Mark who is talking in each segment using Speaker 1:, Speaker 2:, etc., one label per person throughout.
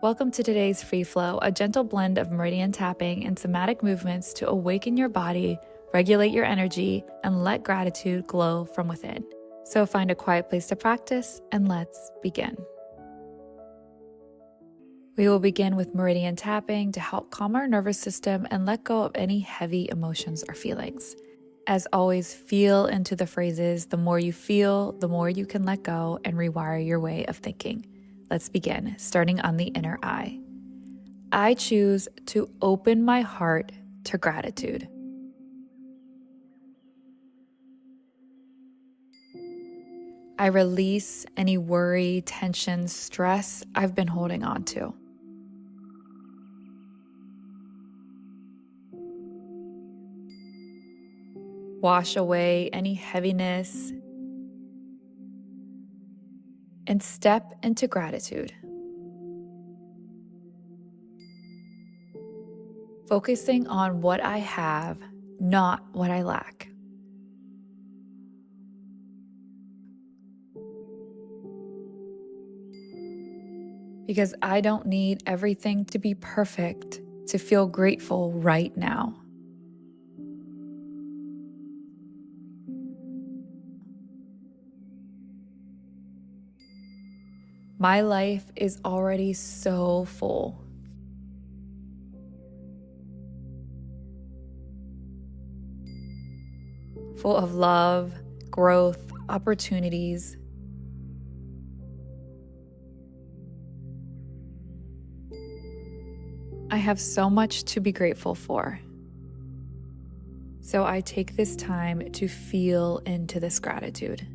Speaker 1: Welcome to today's Free Flow, a gentle blend of meridian tapping and somatic movements to awaken your body, regulate your energy, and let gratitude glow from within. So find a quiet place to practice and let's begin. We will begin with meridian tapping to help calm our nervous system and let go of any heavy emotions or feelings. As always, feel into the phrases. The more you feel, the more you can let go and rewire your way of thinking. Let's begin, starting on the inner eye. I choose to open my heart to gratitude. I release any worry, tension, stress I've been holding on to. Wash away any heaviness and step into gratitude. Focusing on what I have, not what I lack. Because I don't need everything to be perfect to feel grateful right now. My life is already so full. Full of love, growth, opportunities. I have so much to be grateful for. So I take this time to feel into this gratitude.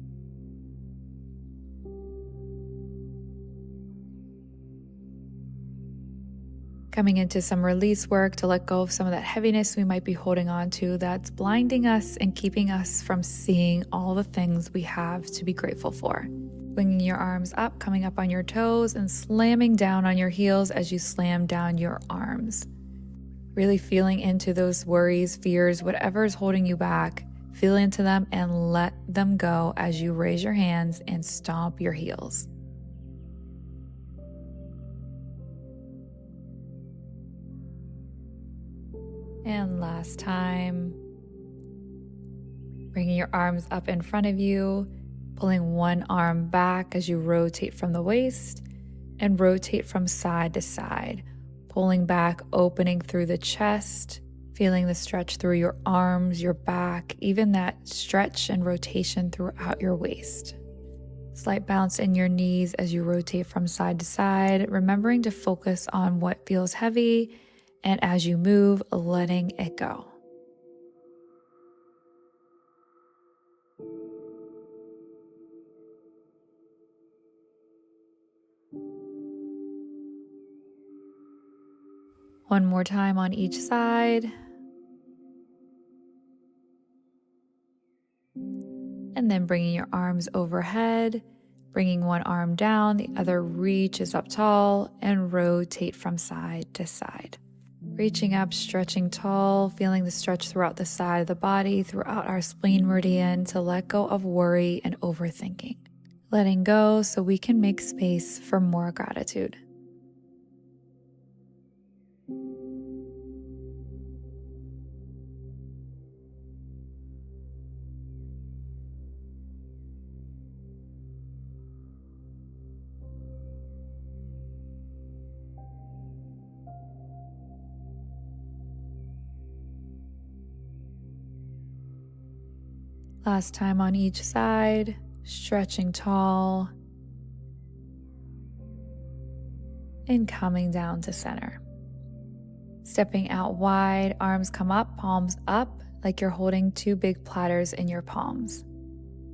Speaker 1: Coming into some release work to let go of some of that heaviness we might be holding on to that's blinding us and keeping us from seeing all the things we have to be grateful for. Swinging your arms up, coming up on your toes, and slamming down on your heels as you slam down your arms. Really feeling into those worries, fears, whatever is holding you back. Feel into them and let them go as you raise your hands and stomp your heels. And last time, bringing your arms up in front of you, pulling one arm back as you rotate from the waist and rotate from side to side, pulling back, opening through the chest, feeling the stretch through your arms, your back, even that stretch and rotation throughout your waist. Slight bounce in your knees as you rotate from side to side, remembering to focus on what feels heavy, and as you move, letting it go. One more time on each side. And then bringing your arms overhead, bringing one arm down, the other reaches up tall, and rotate from side to side. Reaching up, stretching tall, feeling the stretch throughout the side of the body, throughout our spleen meridian to let go of worry and overthinking. Letting go so we can make space for more gratitude. Last time on each side, stretching tall and coming down to center. Stepping out wide, arms come up, palms up, like you're holding two big platters in your palms.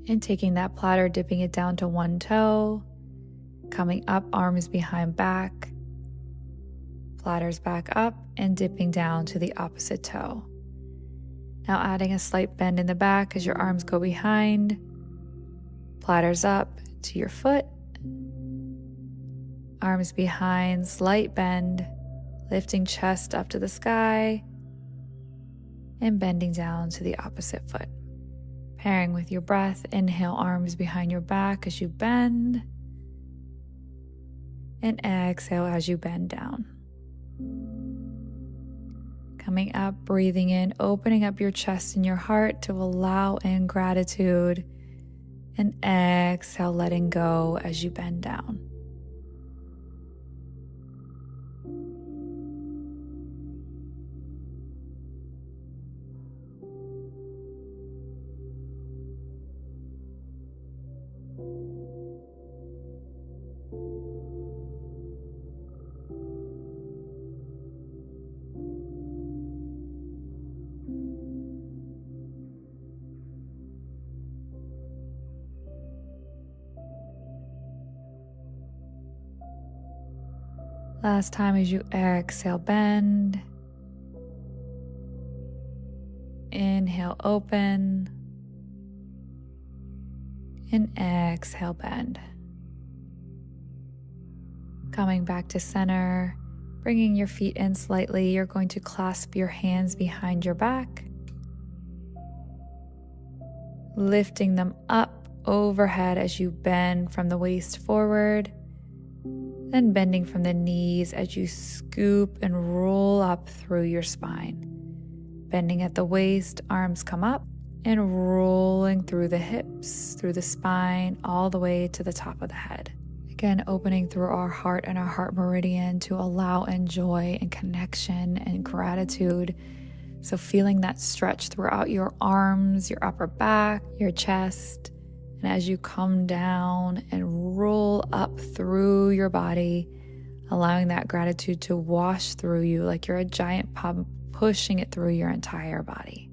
Speaker 1: And taking that platter, dipping it down to one toe, coming up, arms behind back, platters back up, and dipping down to the opposite toe. Now adding a slight bend in the back as your arms go behind, platters up to your foot, arms behind, slight bend, lifting chest up to the sky, and bending down to the opposite foot. Pairing with your breath, inhale, arms behind your back as you bend. and exhale as you bend down. Coming up, breathing in, opening up your chest and your heart to allow in gratitude, and exhale, letting go as you bend down. Last time as you exhale, bend. Inhale, open. And exhale, bend. Coming back to center, bringing your feet in slightly, you're going to clasp your hands behind your back, lifting them up overhead as you bend from the waist forward, then bending from the knees as you scoop and roll up through your spine. Bending at the waist, arms come up, and rolling through the hips, through the spine, all the way to the top of the head. Again, opening through our heart and our heart meridian to allow in joy and connection and gratitude. So feeling that stretch throughout your arms, your upper back, your chest. And as you come down and roll up through your body, allowing that gratitude to wash through you like you're a giant pump, pushing it through your entire body.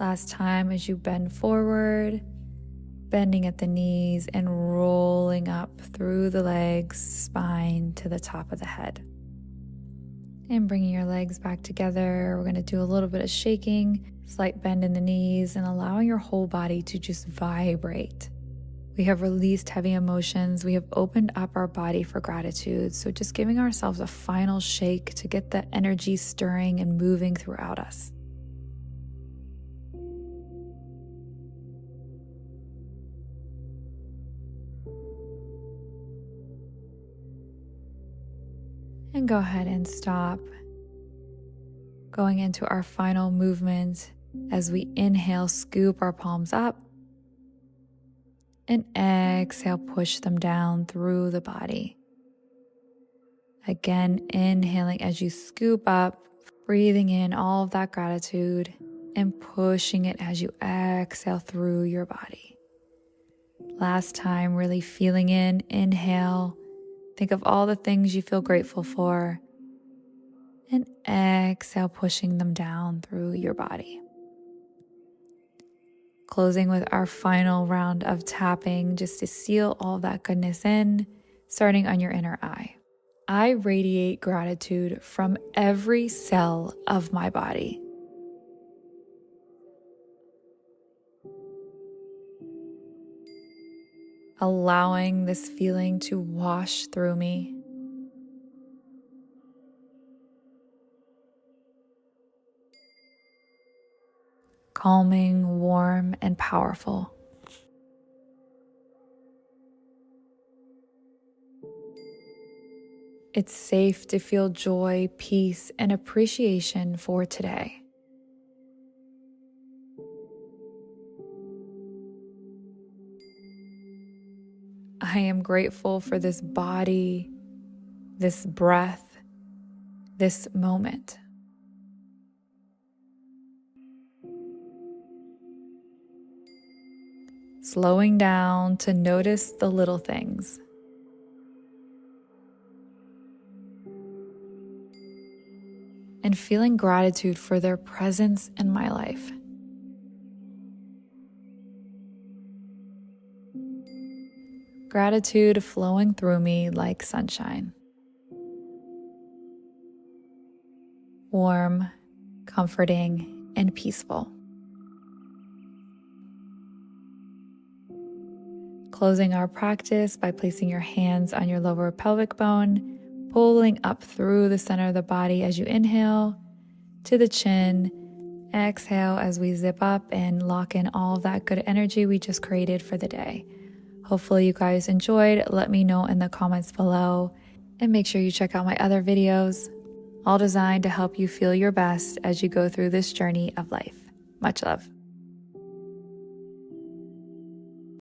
Speaker 1: Last time as you bend forward, bending at the knees and rolling up through the legs, spine to the top of the head. And bringing your legs back together, we're going to do a little bit of shaking, slight bend in the knees, and allowing your whole body to just vibrate. We have released heavy emotions. We have opened up our body for gratitude. So just giving ourselves a final shake to get the energy stirring and moving throughout us. And go ahead and stop. Going into our final movement as we inhale, scoop our palms up. And exhale, push them down through the body. Again, inhaling as you scoop up, breathing in all of that gratitude and pushing it as you exhale through your body. Last time, really feeling in, inhale. Think of all the things you feel grateful for. And exhale, pushing them down through your body. Closing with our final round of tapping just to seal all that goodness in, starting on your inner eye. I radiate gratitude from every cell of my body. Allowing this feeling to wash through me. Calming, warm, and powerful. It's safe to feel joy, peace, and appreciation for today. I am grateful for this body, this breath, this moment. Slowing down to notice the little things. And feeling gratitude for their presence in my life. Gratitude flowing through me like sunshine. Warm, comforting, and peaceful. Closing our practice by placing your hands on your lower pelvic bone, pulling up through the center of the body as you inhale to the chin. Exhale as we zip up and lock in all of that good energy we just created for the day. Hopefully you guys enjoyed. Let me know in the comments below, and make sure you check out my other videos, all designed to help you feel your best as you go through this journey of life. Much love.